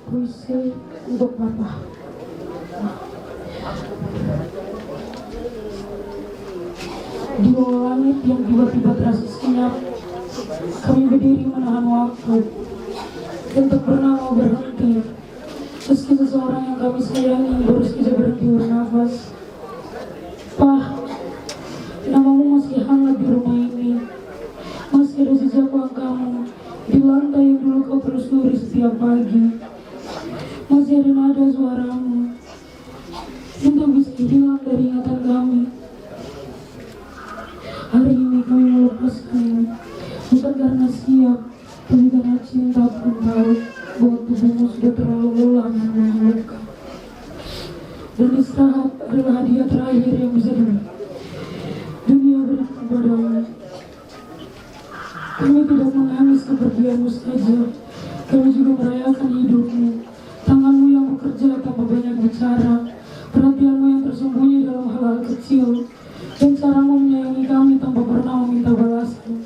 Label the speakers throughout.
Speaker 1: Puisi untuk Bapak. Di bawah langit yang tiba-tiba terasa senyap, kami berdiri menahan waktu untuk bernama berhenti. Meski seseorang yang kami sayangi baru saja berhenti bernafas. Pak, namamu masih hangat di rumah ini. Masih ada sisa kamu di lantai yang dulu kau telusuri setiap pagi. Masih ada nada suaramu yang tak bisa hilang dari ingatan kami. Hari ini kami melepaskanmu, bukan karena siap, tapi karena cinta pun tahu bahwa tubuhmu sudah terlalu lelah menahan luka. Dan istirahat adalah hadiah terakhir yang bisa dunia berikan padamu. Kami tidak menangis kepergianmu saja, kami juga merayakan hidupmu. Tanganmu yang bekerja tanpa banyak bicara, perhatianmu yang tersembunyi dalam hal-hal kecil, dan caramu menyayangi kami tanpa pernah meminta balasan.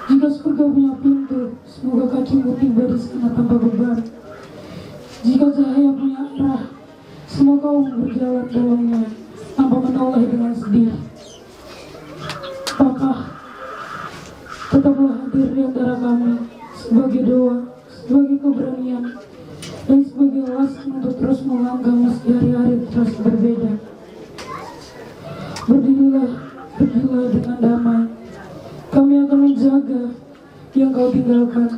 Speaker 1: Jika surga punya pintu, semoga kakimu tiba di sana tanpa beban. Jika cahaya punya arah, semoga kamu berjalan dalamnya tanpa menoleh dengan sedih. Apakah tetaplah hadir di antara kami sebagai doa, sebagai keberanian, dan sebagai alasan untuk terus melangkah meski hari-hari terasa berbeda. Berdirilah, pergilah dengan damai. Kami akan menjaga yang kau tinggalkan,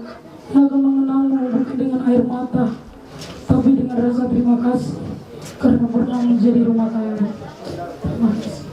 Speaker 1: yang akan mengenangmu bukan dengan air mata, tapi dengan rasa terima kasih karena pernah menjadi rumah kami. Terima kasih.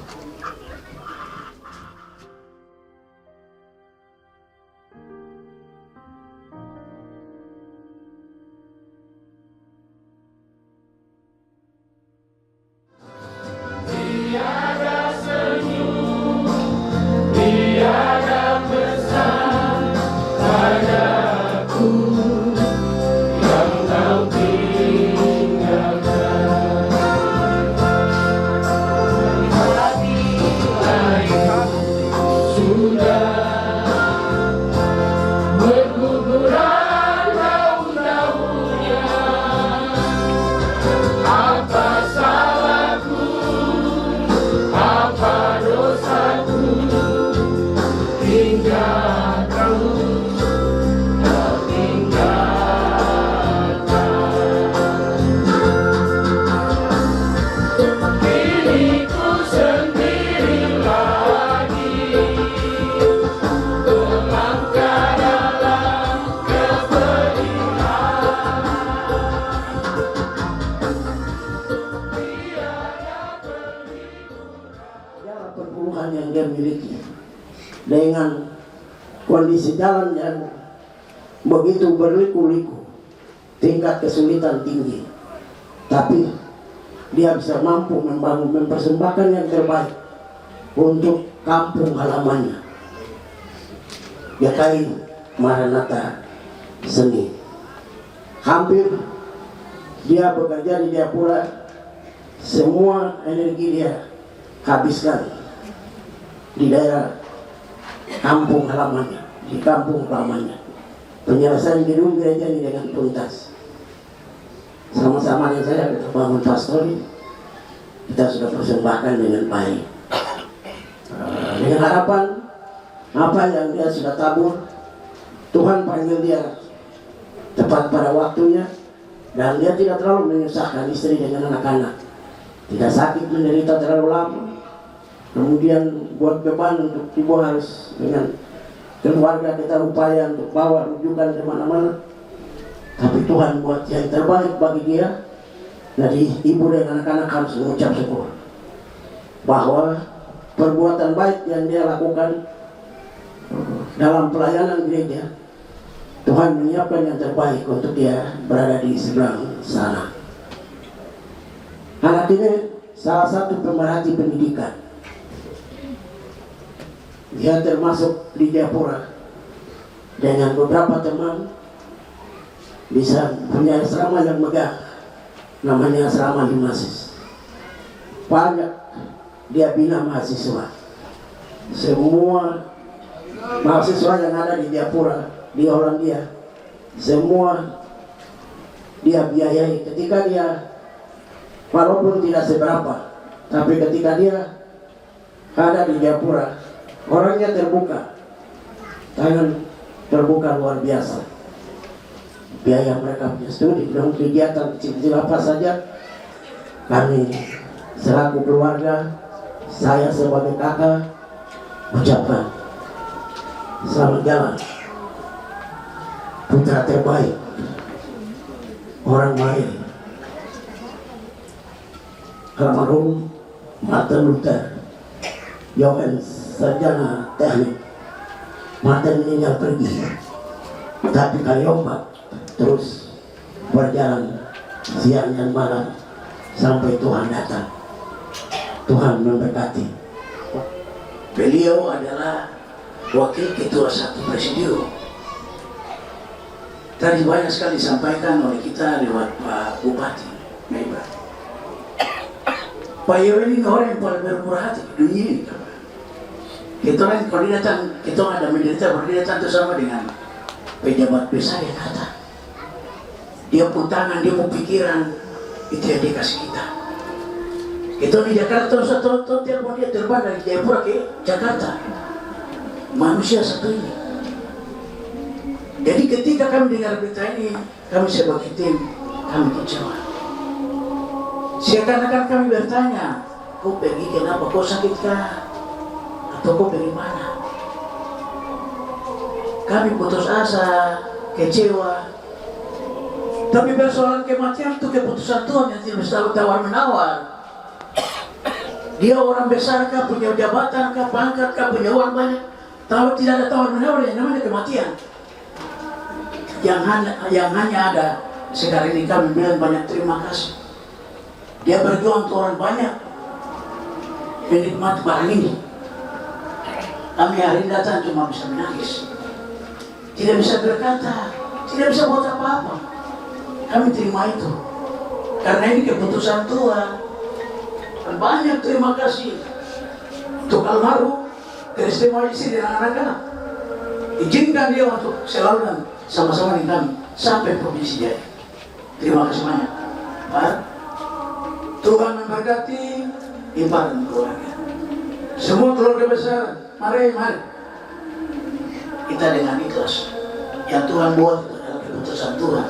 Speaker 2: Yang dia miliki dengan kondisi jalan yang begitu berliku-liku, tingkat kesulitan tinggi, tapi dia bisa mampu mempersembahkan yang terbaik untuk kampung halamannya, GKI Maranatha Seni. Hampir dia bekerja di Jayapura, semua energi dia habiskan di daerah kampung halamannya, di kampung halamannya. Penyelesaian gedung gereja ini dengan tuntas. Sama-sama dengan saya kita bangun pastori, kita sudah persembahkan dengan baik. Dengan harapan apa yang dia sudah tabur, Tuhan panggil dia tepat pada waktunya, dan dia tidak terlalu menyusahkan istri dengan anak-anak, tidak sakit menderita terlalu lama, kemudian buat beban untuk ibu harus dengan keluarga kita upaya untuk bawa rujukan kemana-mana, tapi Tuhan buat yang terbaik bagi dia. Jadi ibu dan anak-anak harus mengucap syukur bahwa perbuatan baik yang dia lakukan dalam pelayanan gereja, Tuhan menyiapkan yang terbaik untuk dia berada di seberang sana. Anak ini salah satu pemerhati pendidikan. Dia termasuk di Jayapura dengan beberapa teman bisa punya asrama yang megah, namanya asrama Himasis. Banyak dia bina mahasiswa. Semua mahasiswa yang ada di Jayapura, di Hollandia, semua dia biayai, ketika dia walaupun tidak seberapa, tapi ketika dia ada di Jayapura, orangnya terbuka, tangan terbuka luar biasa. Biaya mereka punya studi dan kegiatan kecil-kecil apa saja, kami selaku keluarga, saya sebagai kakak ucapkan selamat jalan putra terbaik orang baik almarhum Martin Luther Johannes sarjana teknik. Martin meninggal pergi, tapi Kaliomba terus berjalan siang dan malam sampai Tuhan datang. Tuhan memberkati. Beliau adalah wakil ketua satu presidium. Tadi banyak sekali disampaikan oleh kita lewat Pak Bupati Meiba. Pak Yoel ini orang yang paling bermurah hati di dunia ini. Kita orang kalau dia datang, kita ada menderita, kalau dia datang itu sama dengan pejabat besar yang datang. Dia pun tangan, dia mau pikiran, itu yang dia kasih kita. Kita di Jakarta satu telepon dia terbang dari Jayapura ke Jakarta. Manusia satu ini. Jadi ketika kami dengar berita ini, kami sebagai tim, kami kecewa. Seakan-akan kami bertanya, kau pergi kenapa? Kau sakit kah? Atau kau pergi mana? Kami putus asa, kecewa. Tapi persoalan kematian itu keputusan Tuhan yang tidak selalu tawar-menawar. Dia orang besar kah, punya jabatan kah, pangkat kah, punya uang banyak. Kalau tidak ada tawar-menawar yang namanya kematian. Yang hanya ada sekarang ini kami bilang banyak terima kasih. Dia berjuang untuk orang banyak menikmati barang ini. Kami hari ini datang cuma bisa menangis, tidak bisa berkata, tidak bisa buat apa-apa. Kami terima itu karena ini keputusan Tuhan. Dan banyak terima kasih untuk almarhum Kristian Isi dan anak-anak. Izinkan dia untuk selalu dan sama-sama dengan kami sampai provinsi Jaya. Terima kasih banyak Pak. Tuhan memberkati Ipan dan keluarga. Semua keluarga besar, mari kita dengan ikhlas. Yang Tuhan buat itu adalah keputusan Tuhan.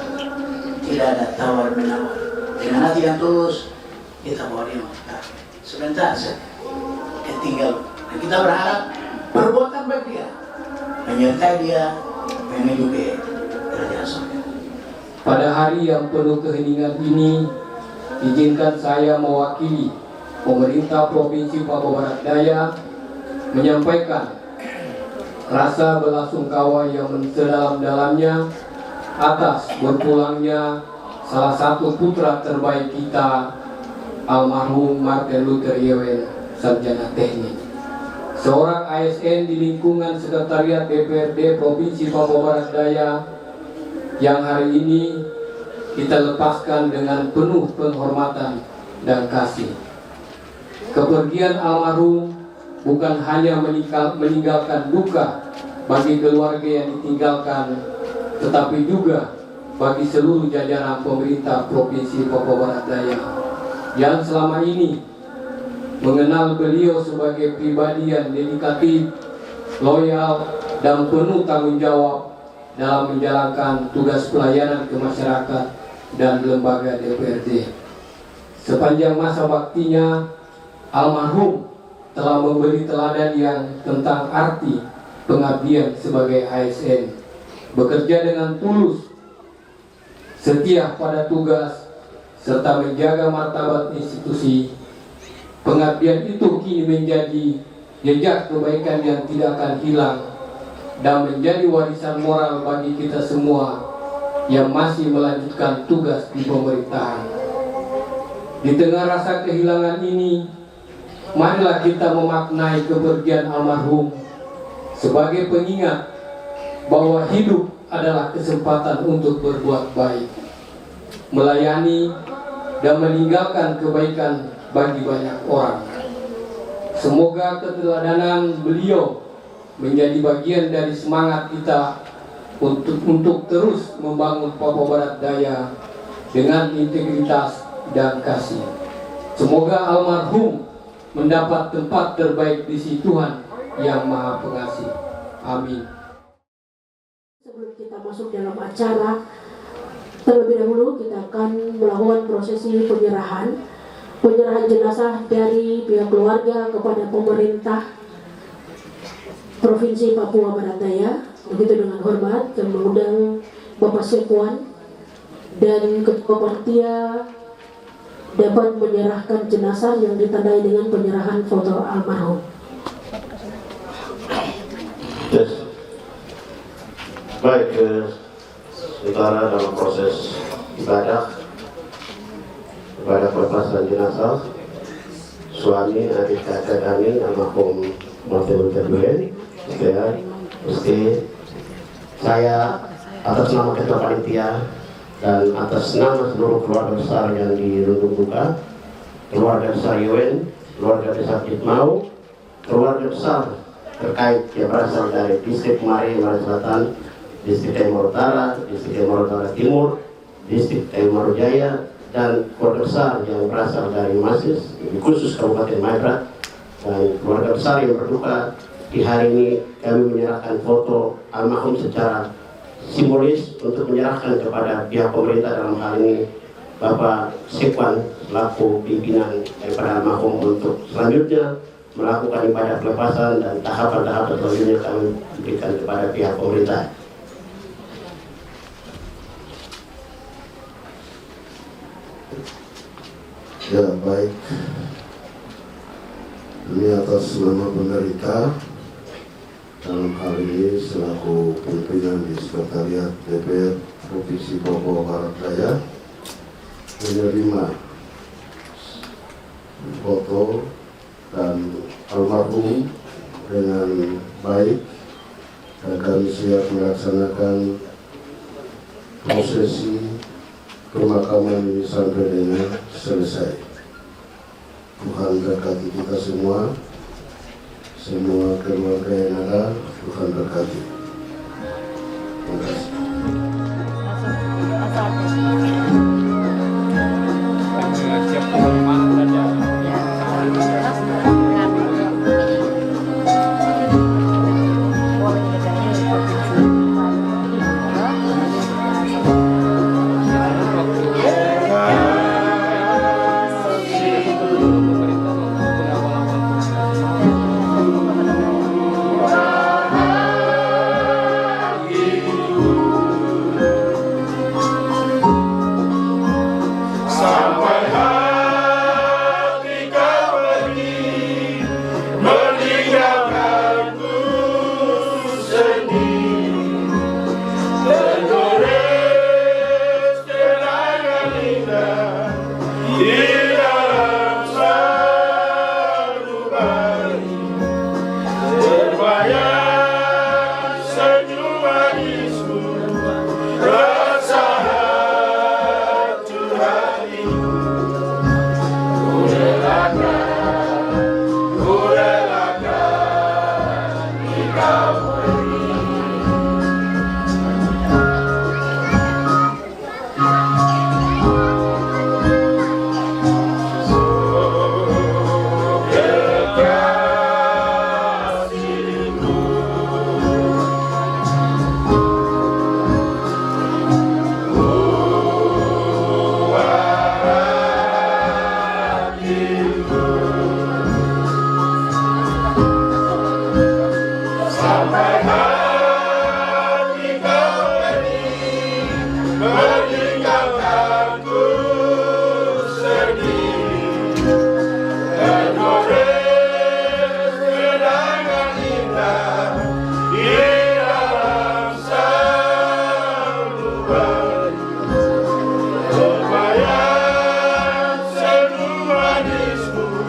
Speaker 2: Tidak ada tawar menawar. Dengan hati yang tulus kita bawa dia menghadap. Sebentar saja tinggal. Dan kita berharap perbuatan baik dia menyertai dia menuju kerajaan surga.
Speaker 3: Pada hari yang penuh keheningan ini, izinkan saya mewakili pemerintah Provinsi Papua Barat Daya menyampaikan rasa belasungkawa yang mensedalam-dalamnya atas berpulangnya salah satu putra terbaik kita, almarhum Martin Luther Johannes sarjana teknik, seorang ASN di lingkungan Sekretariat DPRD Provinsi Papua Barat Daya yang hari ini kita lepaskan dengan penuh penghormatan dan kasih. Kepergian almarhum bukan hanya meninggalkan duka bagi keluarga yang ditinggalkan, tetapi juga bagi seluruh jajaran pemerintah Provinsi Papua Barat Daya yang selama ini mengenal beliau sebagai pribadi yang dedikatif, loyal, dan penuh tanggung jawab dalam menjalankan tugas pelayanan ke masyarakat dan lembaga DPRD. Sepanjang masa baktinya, almarhum telah memberi teladan yang tentang arti pengabdian sebagai ASN, bekerja dengan tulus, setia pada tugas, serta menjaga martabat institusi. Pengabdian itu kini menjadi jejak kebaikan yang tidak akan hilang dan menjadi warisan moral bagi kita semua yang masih melanjutkan tugas di pemerintahan. Di tengah rasa kehilangan ini, marilah kita memaknai kepergian almarhum sebagai pengingat bahwa hidup adalah kesempatan untuk berbuat baik, melayani, dan meninggalkan kebaikan bagi banyak orang. Semoga keteladanan beliau menjadi bagian dari semangat kita untuk terus membangun Papua Barat Daya dengan integritas dan kasih. Semoga almarhum mendapat tempat terbaik di sisi Tuhan yang Maha Pengasih. Amin.
Speaker 4: Sebelum kita masuk dalam acara, terlebih dahulu kita akan melakukan prosesi penyerahan jenazah dari pihak keluarga kepada pemerintah Provinsi Papua Barat Daya. Begitu dengan hormat kami mengundang Bapak Sekwan dan Ketua Panitia dapat menyerahkan jenazah yang ditandai dengan penyerahan foto almarhum.
Speaker 5: Yes. Baik, saudara, dalam proses ibadah pelepasan jenazah suami adik kakak kami almarhum Martin Luther King, saya atas nama Ketua Panitia dan atas nama seluruh keluarga besar yang di Lundung Buka, keluarga besar UN, keluarga besar Jitmau, keluarga besar terkait yang berasal dari distrik Mare Selatan, distrik Timur Utara, distrik Timur Utara Timur, distrik Timur Jaya, dan keluarga besar yang berasal dari Masis, khusus Kabupaten Maibrat, dan keluarga besar yang berduka. Di hari ini kami menyerahkan foto almarhum secara simbolis untuk menyerahkan kepada pihak pemerintah, dalam hal ini Bapak Sekwan selaku pimpinan daripada almarhum, untuk selanjutnya melakukan ibadah pelepasan dan tahapan-tahapan selanjutnya kami berikan kepada pihak pemerintah.
Speaker 6: Ya, baik. Ini atas nama penderita, dalam hal ini selaku pimpinan di Sekretariat DPR Provinsi Papua Barat Daya, menerima foto dan almarhum dengan baik akan siap melaksanakan prosesi pemakaman ini sampai dengan selesai. Tuhan berkati kita semua keluarga yang ada, Tuhan berkati. Terima kasih.
Speaker 7: Manismu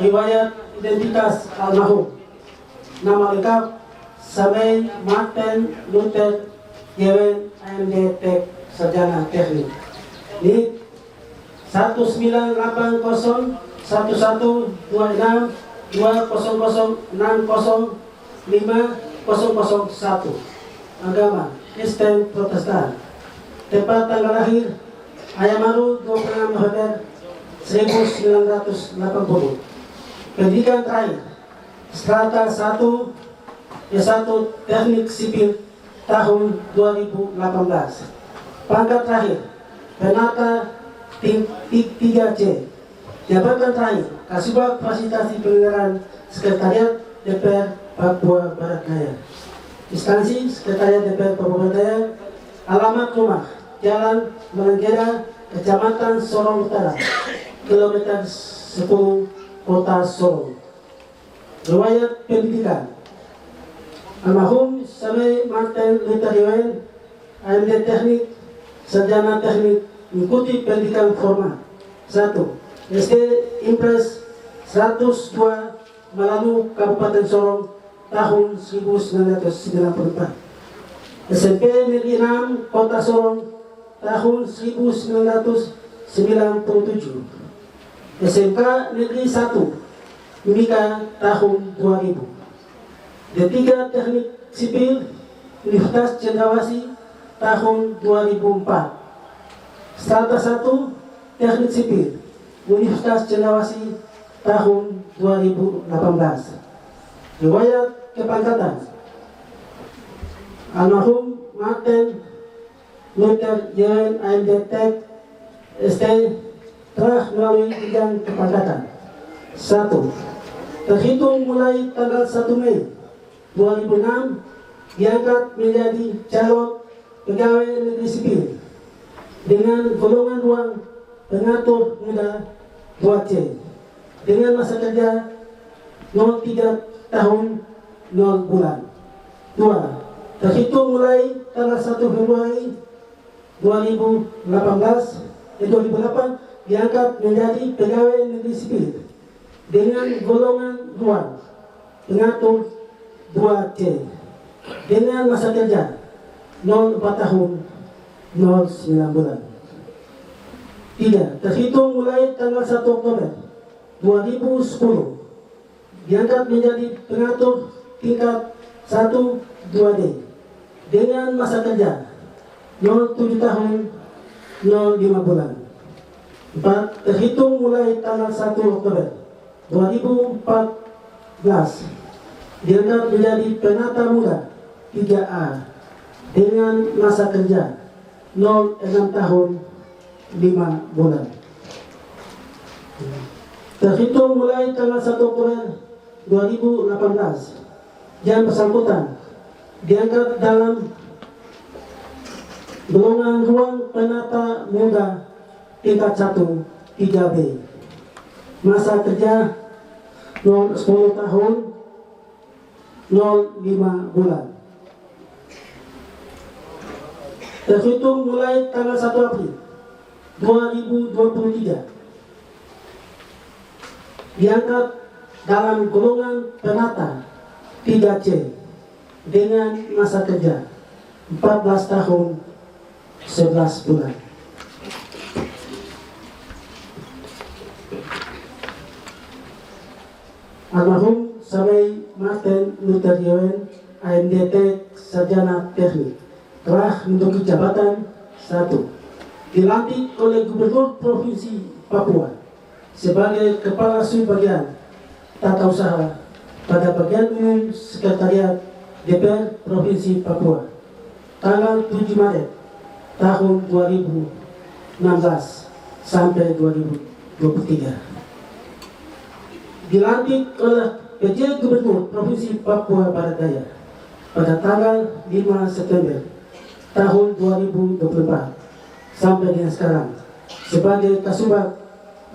Speaker 7: Riwayat identitas almarhum. Nama lengkap Samei Martin Luther Yewen AMD Tek Sarjana Teknik. NIK 198012620060501. Agama Kristen Protestan. Tepat tanggal lahir Ayamaru 26 November 1980. Pendidikan terakhir strata 1 S1 Teknik Sipil tahun 2018. Pangkat terakhir Penata 3C. Jabatan terakhir Kasubag Fasilitasi Penyelenggaraan Sekretariat DPR Papua Barat Daya. Instansi Sekretariat DPR Papua Barat Daya. Alamat rumah Jalan Melenggera, Kecamatan Sorong Utara, kilometer 10, Kota Sorong. Riwayat pendidikan almarhum Samei Martin Luther Yewen AMD Teknik Sarjana Teknik, mengikuti pendidikan formal 1. SD Impres 102 Malanu Kabupaten Sorong tahun 1994. SMP Negeri 6 Kota Sorong tahun 1997. SMK Negeri 1 Mimika tahun 2000. D3 Teknik Sipil Universitas Cendrawasih tahun 2004. Strata 1 Teknik Sipil Universitas Cendrawasih tahun 2018. Riwayat kepangkatan almarhum Martin Luther Yewen AMD Tek ST telah melalui jenjang kepangkatan. 1. Terhitung mulai tanggal 1 Mei 2006 diangkat menjadi calon pegawai negeri sipil dengan golongan ruang pengatur muda 2C dengan masa kerja 03 tahun 0 bulan. 2. Terhitung mulai tanggal 1 Februari 2008 diangkat menjadi pegawai negeri sipil dengan golongan ruang pengatur 2C dengan masa kerja 04 tahun 09 bulan. 3. Terhitung mulai tanggal 1 Oktober 2010 diangkat menjadi pengatur tingkat 1 2D dengan masa kerja 07 tahun 05 bulan. 4. Terhitung mulai tanggal 1 Oktober 2014 diangkat menjadi penata muda 3A dengan masa kerja 06 tahun 5 bulan. Terhitung mulai tanggal 1 Oktober 2018 yang bersangkutan diangkat dalam golongan ruang penata muda tingkat 1 3B. Masa kerja 10 tahun 05 bulan. Terhitung mulai tanggal 1 April 2023 diangkat dalam golongan penata 3C dengan masa kerja 14 tahun 11 bulan. Almarhum Samei Martin Luther Yewen AMD Tek Sarjana Teknik telah menduduki jabatan 1. Dilantik oleh Gubernur Provinsi Papua sebagai Kepala Subbagian Tata Usaha pada Bagian Umum Sekretariat DPR Provinsi Papua tanggal 7 Maret tahun 2016 sampai 2023. Dilantik oleh PJ Gubernur Provinsi Papua Barat Daya pada tanggal 5 September tahun 2024 sampai dengan sekarang sebagai Kasubag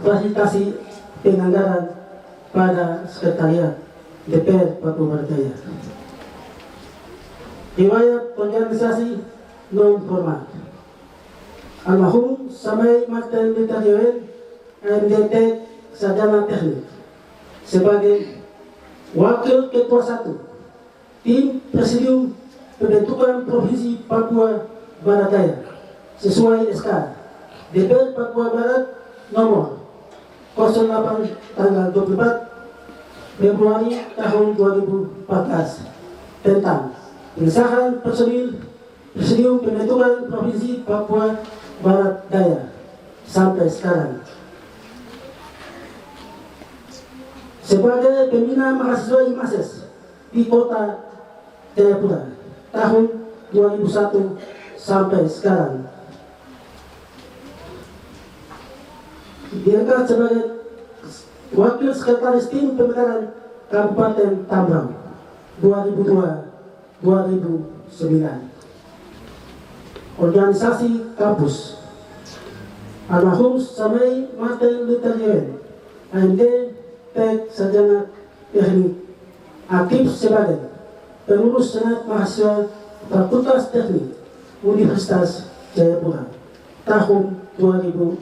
Speaker 7: Fasilitasi Penganggaran pada Sekretariat DPR Papua Barat Daya. Riwayat organisasi non formal. Almarhum Samei Martin Luther Yewen AMD Tek Sarjana Teknik sebagai Wakil Ketua 1 Tim Presidium Pembentukan Provinsi Papua Barat Daya sesuai SK DPR Papua Barat nomor 08 tanggal 24 Februari tahun 2014 tentang pengesahan personil Presidium Pembentukan Provinsi Papua Barat Daya sampai sekarang. Sebagai pembina mahasiswa IMASES di Kota Jayapura tahun 2001 sampai sekarang, diangkat sebagai Wakil Sekretaris Tim Pemekaran Kabupaten Tambrauw 2002-2009. Organisasi kampus almarhum Samei Martin Luther Yewen, AMD Tek Sarjana Teknik, aktif sebagai pengurus senat mahasiswa Fakultas Teknik Universitas Jayapura tahun 2004.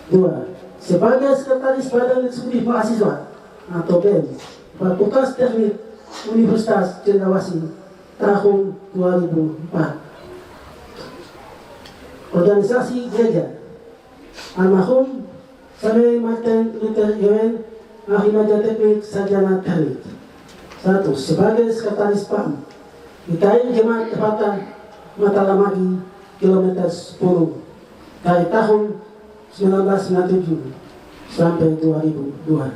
Speaker 7: 2. Sebagai Sekretaris Badan Eksekutif Mahasiswa atau BEM Fakultas Teknik Universitas Cendrawasih tahun 2004. Organisasi gereja almarhum Samei Martin Luther Yewen, ahli maja teknik sarjana teknik. 1. Sebagai Sekretaris PAM IKAI Jemaat Tepatan Matalamagi kilometer 10 dari tahun 1997 sampai 2002.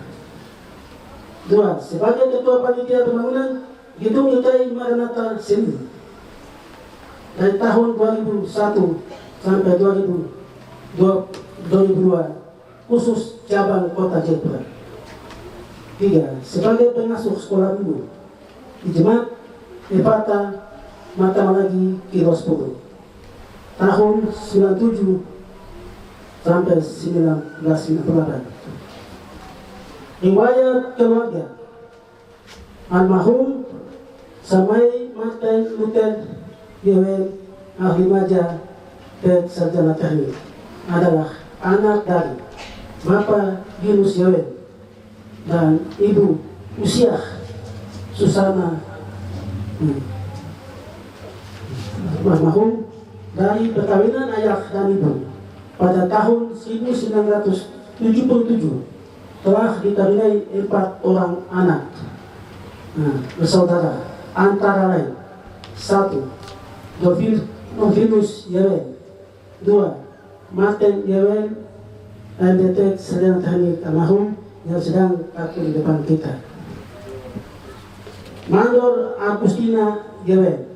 Speaker 7: 2. Sebagai Ketua Panitia Pembangunan Gedung IKAI Maranatha Seni dari tahun 2001 sampai 2002 khusus cabang Kota Jayapura. 3. Sebagai pengasuh sekolah minggu di Jemaat Epata Matamalagi Kilo 10 tahun 97 sampai 1998. Riwayat keluarga almarhum Samei Martin Luther Yewen, ahli maja Tek Sarjana Teknik, adalah anak dari Bapak Yunus Yewen dan Ibu Usiah Susana almarhum dari perkawinan ayah dan ibu pada tahun 1977 telah dikawinai 4 orang anak bersaudara, antara lain 1. Novinus Yewen, 2. Martin Yewen, MDT Sarjana Teknik almarhum yang sedang aku di depan kita. Mandor Agustina Yewen,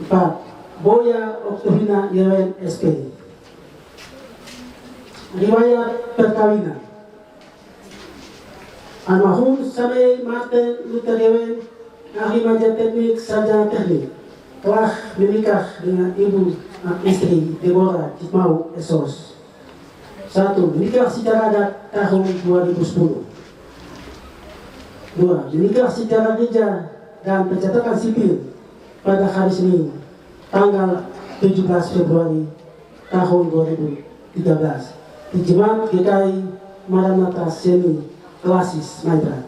Speaker 7: 4. Boya Oktavina Yewen SP. Riwayat perkawinan almarhum Samei Martin Luther Yewen, ahli maja teknik sarjana teknik, telah menikah dengan ibu istri Deborah Jitmau Esos. 1. Menikah secara adat tahun 2010. 2. Menikah secara gereja dan pencetakan sipil pada hari Senin tanggal 17 Februari tahun 2013 di Jemaat GKI Maranatha Seni Klasis Maibrat.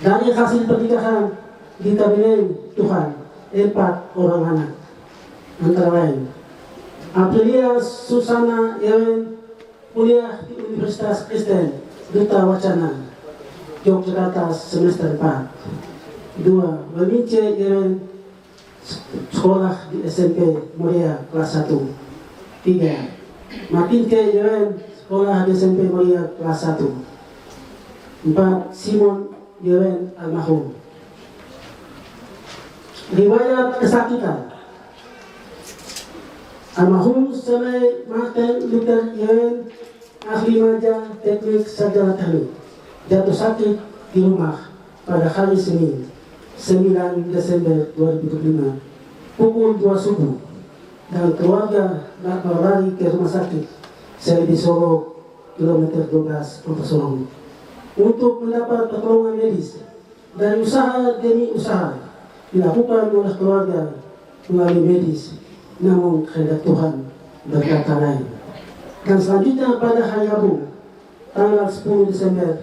Speaker 7: Dari hasil pernikahan dikawinai Tuhan 4 orang anak, antara lain Aprilia Susana Yewen, kuliah di Universitas Kristen Duta Wacana Yogyakarta semester 4. 2. Memince Yewen, sekolah di SMP Moria kelas 1. 3. Matinke Yewen, sekolah di SMP Moria kelas 1. 4. Simon Yewen almarhum. Riwayat kesakitan almarhum Samei Martin Luther Yewen, ahli maja teknik sarjana teknik, jatuh sakit di rumah pada hari Senin 9 Desember 2005 pukul 2 subuh, dan keluarga lari ke rumah sakit Seledi Solo kilometer 12 Kota Sorong untuk mendapat pertolongan medis. Dari usaha demi usaha dilakukan oleh keluarga melalui medis, namun kehendak Tuhan berkata lain. Dan selanjutnya pada hari Rabu, tanggal 10 Desember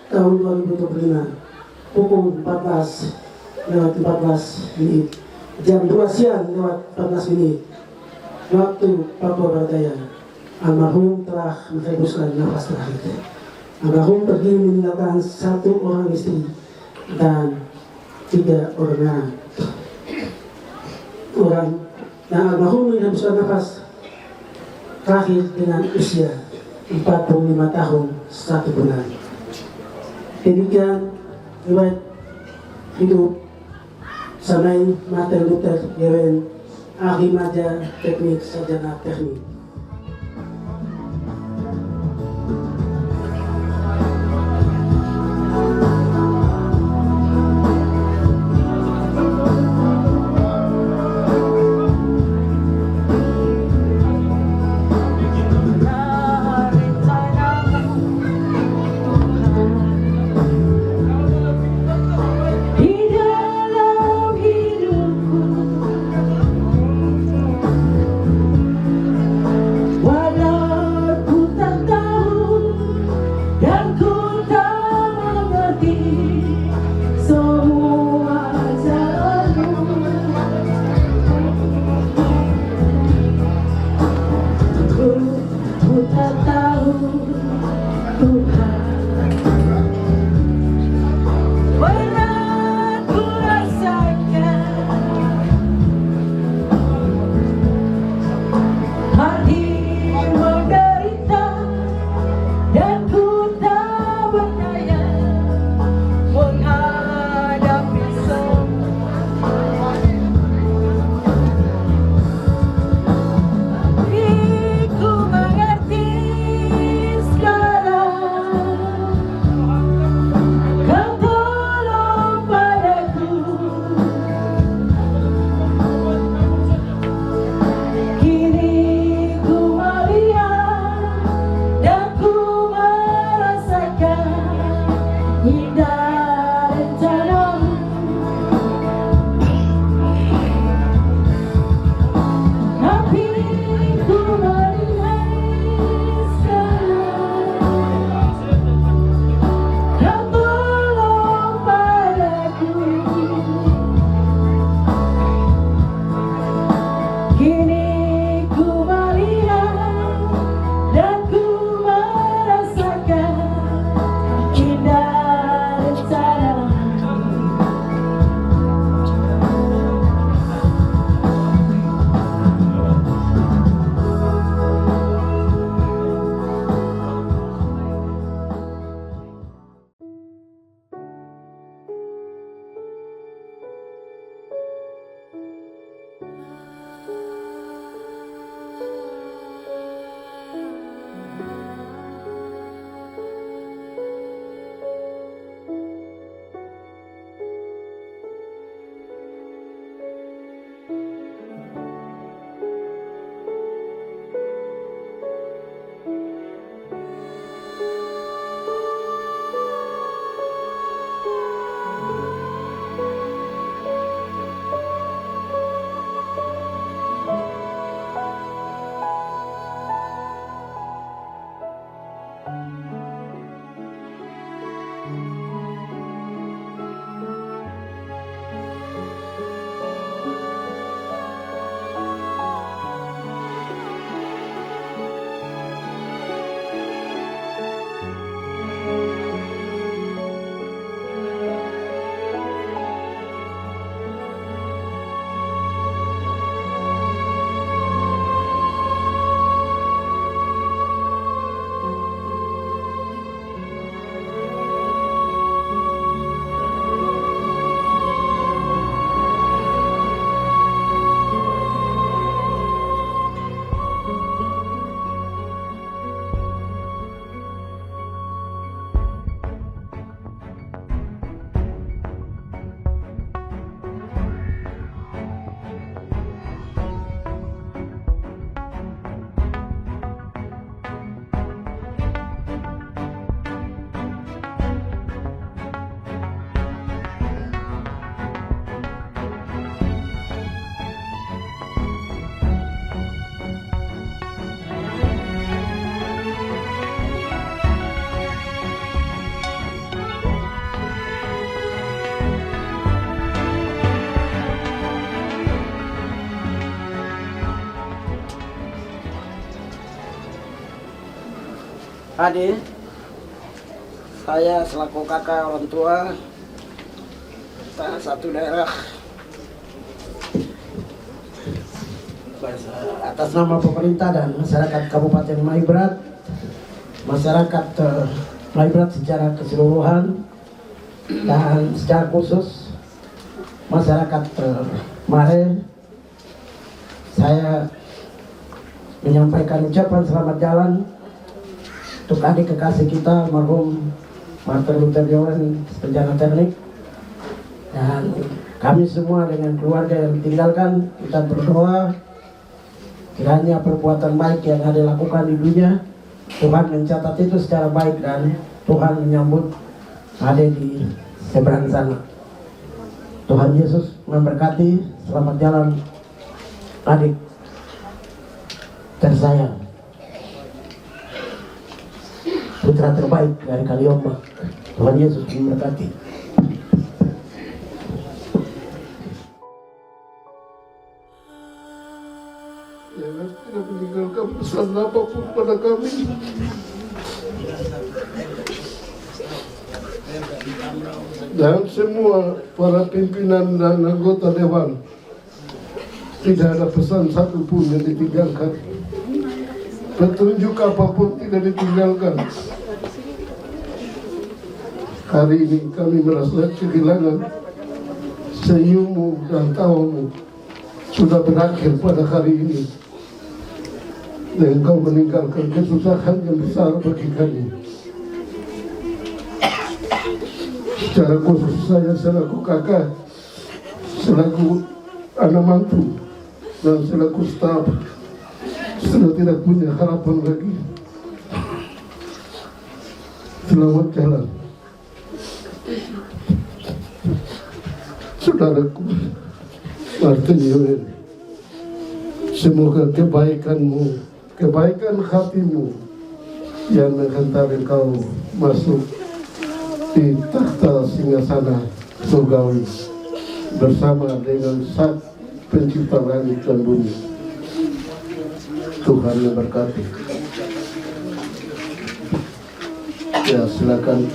Speaker 7: tahun 2025, pukul 14:14, jam 2 siang lewat 14 menit, waktu Papua Barat Daya, almarhum telah menghembuskan nafas terakhir. Almarhum pergi meninggalkan 1 orang istri dan 3 orang anak. Dan almarhum menghembuskan nafas terakhir dengan usia 45 tahun 1 bulan. Demikian riwayat hidup Samai Martin Luther Yewen, ahli maja teknik sarjana teknik.
Speaker 2: adik, saya selaku kakak orang tua satu daerah, atas nama pemerintah dan masyarakat Kabupaten Maibrat, masyarakat Maibrat secara keseluruhan, dan secara khusus masyarakat Mare, saya menyampaikan ucapan selamat jalan untuk adik kekasih kita almarhum Martin Luther Yowen Sarjana Teknik, dan kami semua dengan keluarga yang ditinggalkan. Kita berdoa kiranya perbuatan baik yang ada lakukan di dunia Tuhan mencatat itu secara baik dan Tuhan menyambut ada di seberang sana. Tuhan Yesus memberkati. Selamat jalan adik tersayang, putra terbaik dari Kaliomba. Tuhan Yesus memberkati.
Speaker 6: Jangan tidak meninggalkan pesan apapun pada kami. Dan semua para pimpinan dan anggota dewan, tidak ada pesan satupun yang ditinggalkan. Petunjuk apapun tidak ditinggalkan. Hari ini kami merasa kehilangan senyummu dan tawamu sudah berakhir pada hari ini. Dan engkau meninggalkan kesusahan yang besar bagi kami. Secara khusus saya selaku kakak, selaku anak mantu, dan selaku staf sudah tidak punya harapan lagi. Selamat jalan, saudaraku Martin Yowen. Semoga kebaikanmu, kebaikan hatimu yang menghantar engkau masuk di takhta singgasana surgawi bersama dengan Sang Pencipta langit dan bumi. Tuhan memberkati. Ya, silakan.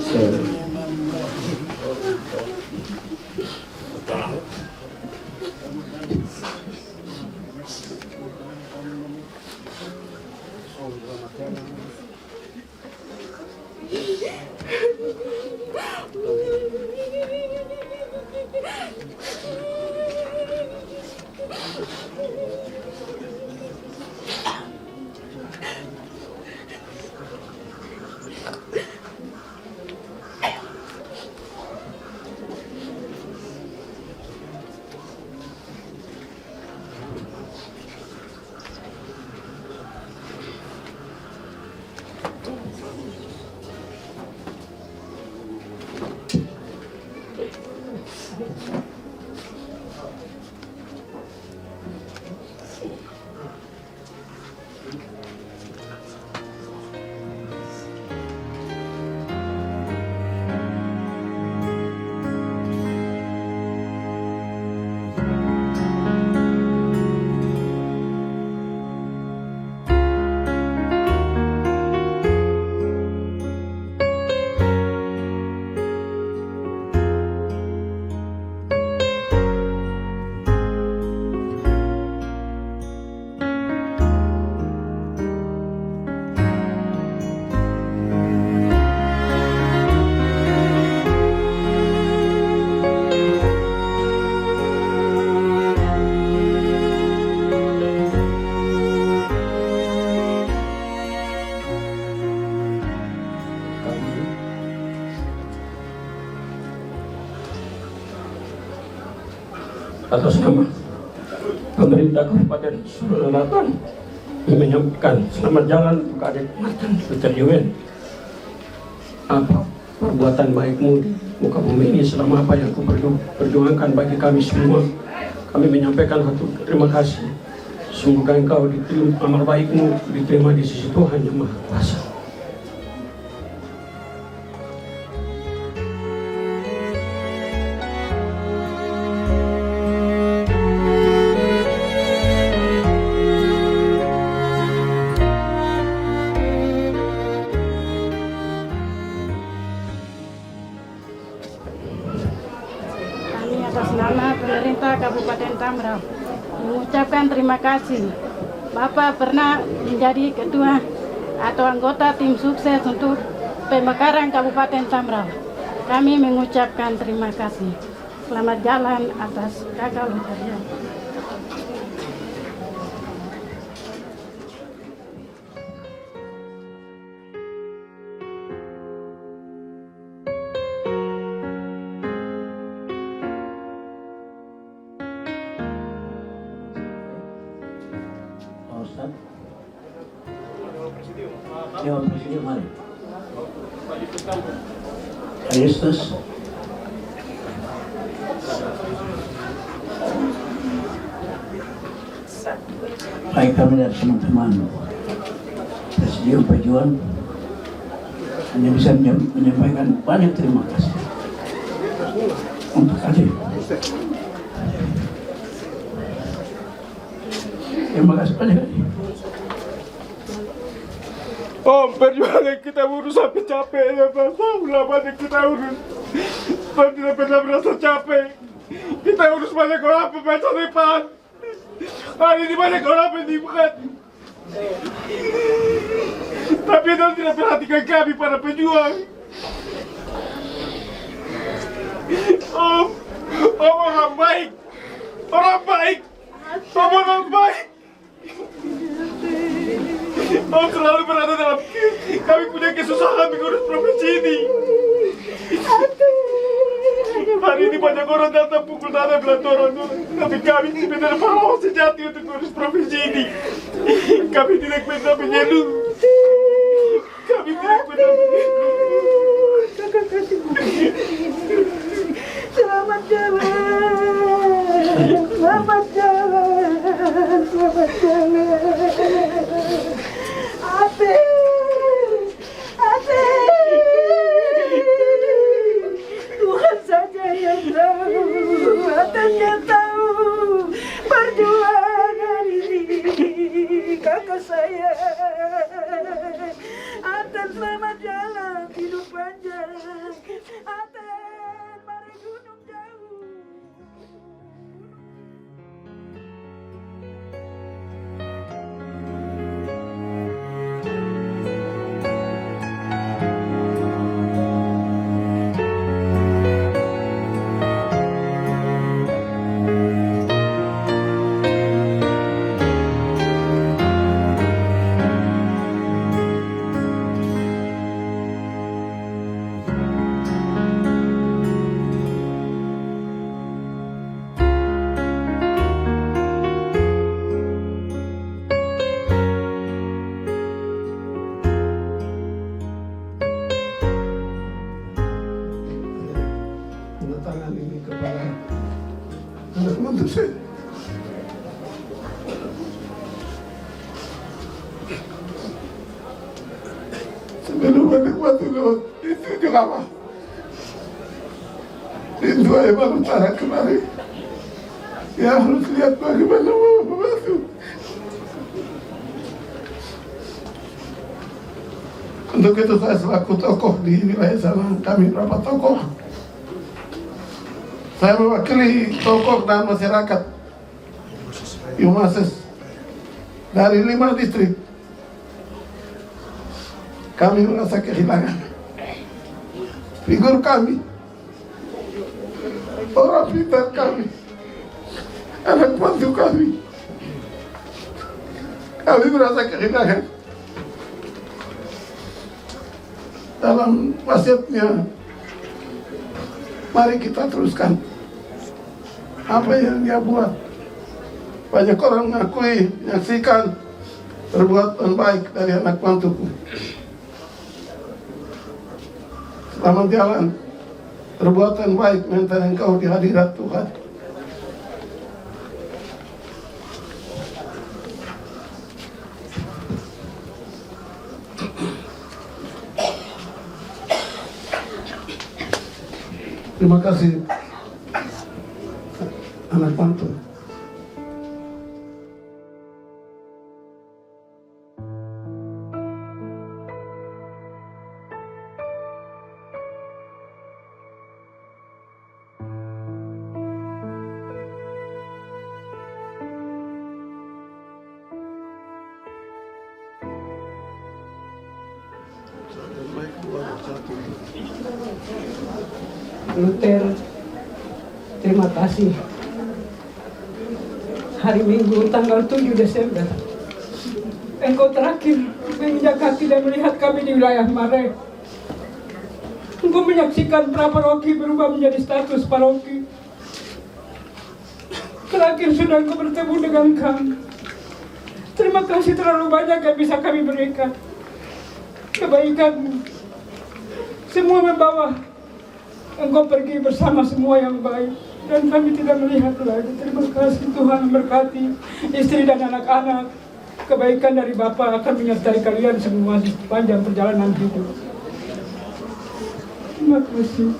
Speaker 8: Atas nama pemerintah Kabupaten Selatan menyampaikan selamat jalan untuk adik Martin Luther Yowen. Apa perbuatan baikmu di muka bumi ini selama apa yang kau perjuangkan bagi kami semua. Kami menyampaikan satu terima kasih. Semoga engkau diterima, amal baikmu diterima di sisi Tuhan Yang Maha Kuasa.
Speaker 9: atas nama pemerintah Kabupaten Tambrauw mengucapkan terima kasih. Bapak pernah menjadi ketua atau anggota tim sukses untuk pemekaran Kabupaten Tambrauw. Kami mengucapkan terima kasih. Selamat jalan atas Kakak Luterian.
Speaker 2: Dewan Presidium mari. Ayustus. Baik, kami dari teman-teman Presidium Perjuangan hanya bisa menyampaikan banyak terima kasih untuk hadir. Terima kasih banyak.
Speaker 10: Om, perjuangan kita urus sampai capek ya Pak. Banyak kita urus. Pak tidak pernah merasa capek. Kita urus banyak orang pembaca depan. Hari ini banyak orang pendidikan. Tapi Anda tidak perhatikan kami para pejuang. Om orang baik. Orang baik. Orang baik. Om selalu berada dalam kami punya kesusahan mengurus provinsi ini. Hari ini banyak orang datang pukul dada belatoran, tapi kami sebenarnya pahlawan sejati untuk mengurus provinsi ini. Kami tidak pernah menyeluruh. Kami tidak pernah menyeluruh.
Speaker 1: Selamat jalan, selamat jalan, selamat jalan. Ate, Tuhan saja yang tahu, Atenya tahu perjuangan ini, kakak saya. Aten selamat jalan, hidup panjang. Aten, mari gunung jauh.
Speaker 6: Tangan ini kepada teman-teman saya. Sebelum menikmati lewat itu juga apa? Pintu air baru cara kemarin. Ya harus lihat bagaimana mau membantu. Untuk itu saya selaku tokoh di wilayah sana, kami berapa tokoh. Saya mewakili tokoh dan masyarakat Yumases dari 5 distrik. Kami merasa kehilangan figur kami, orang pintar kami, anak bantu kami. Kami merasa kehilangan. Dalam wasiatnya, mari kita teruskan apa yang dia buat. Banyak orang mengakui, menyaksikan perbuatan baik dari anak bantuku. Selamat jalan, perbuatan baik mental engkau di hadirat Tuhan. Terima kasih anak bantu.
Speaker 8: Luther, terima kasih. Hari Minggu tanggal 7 Desember, Engkau terakhir menginjak kaki dan melihat kami di wilayah Mare. Engkau menyaksikan praparoki berubah menjadi status paroki. Terakhir sudah Engkau bertemu dengan kami. Terima kasih terlalu banyak yang bisa kami berikan. Kebaikan-Mu semua membawa Engkau pergi bersama semua yang baik, dan kami tidak melihat lagi. Terima kasih Tuhan, memberkati istri dan anak-anak. Kebaikan dari Bapa akan menyertai kalian semua sepanjang perjalanan hidup. Terima kasih.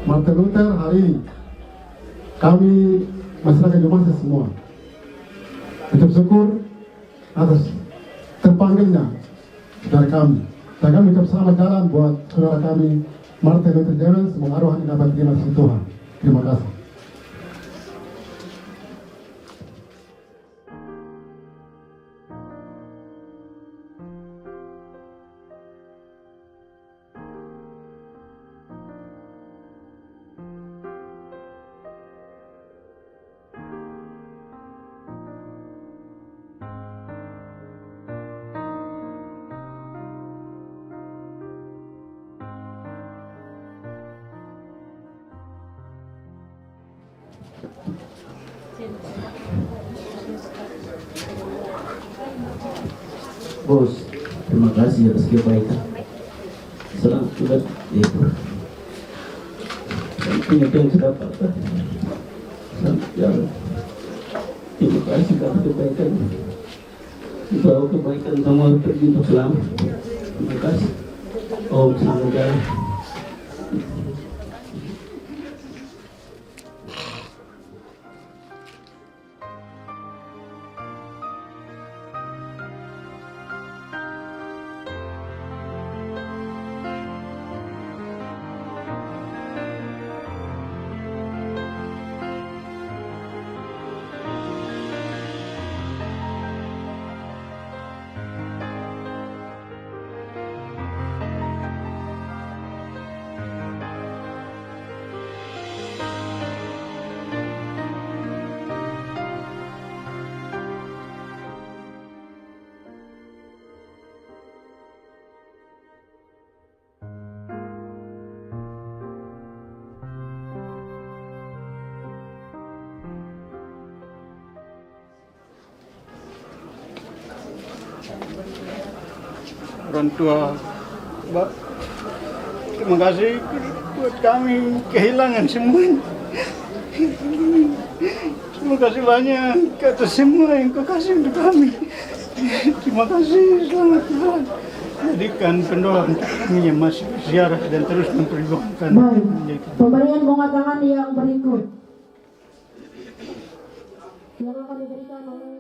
Speaker 11: Martin Luther hari ini kami masyarakat Jomasa semua ucap syukur atas terpanggilnya saudara kami, dan kami ucap selamat jalan buat saudara kami Martin Luther Jemens. Semoga rohani dapat terima kasih Tuhan. Terima kasih.
Speaker 2: Bos, terima kasih atas kebaikan. Selamat juga itu. Ini yang sudah dapat. Selamat jalan. Terima kasih karena kebaikan. Bawa kebaikan semua pergi untuk selamat. Terima kasih. Om, selamat jalan.
Speaker 6: Orang tua, terima kasih buat kami kehilangan semuanya. Terima kasih banyak atas semua yang kau kasih untuk kami. Terima kasih, selamat Tuhan.
Speaker 10: jadikan pendoa untuk kami yang masih berziarah dan terus memperjuangkan.
Speaker 4: Baik, pemberian bunga tangan yang berikut yang akan diberikan oleh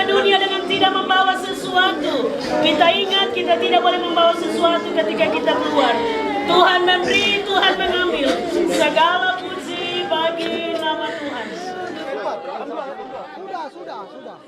Speaker 12: dunia dengan tidak membawa sesuatu. Kita ingat kita tidak boleh membawa sesuatu ketika kita keluar. Tuhan memberi, Tuhan mengambil. Segala puji bagi nama Tuhan.
Speaker 13: Sudah.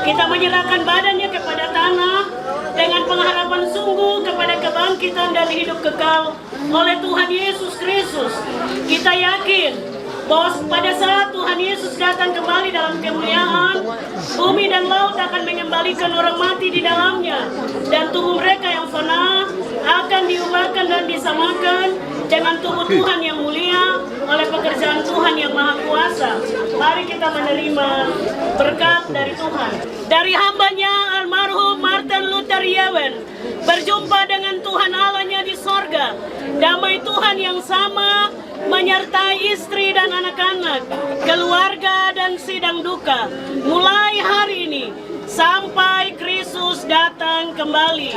Speaker 12: Kita menyerahkan badannya kepada tanah dengan pengharapan sungguh kepada kebangkitan dan hidup kekal oleh Tuhan Yesus Kristus. Kita yakin bahwa pada saat Tuhan Yesus datang kembali dalam kemuliaan, bumi dan laut akan mengembalikan orang mati di dalamnya, dan tubuh mereka yang fana akan diubahkan dan disamakan dengan tubuh Tuhan yang mulia oleh pekerjaan Tuhan yang Maha Kuasa. Mari kita menerima berkat dari Tuhan. Dari hambanya almarhum Martin Luther Yewen berjumpa dengan Tuhan Allahnya di sorga. Damai Tuhan yang sama menyertai istri dan anak-anak, keluarga dan sidang duka, mulai hari ini sampai Kristus datang kembali.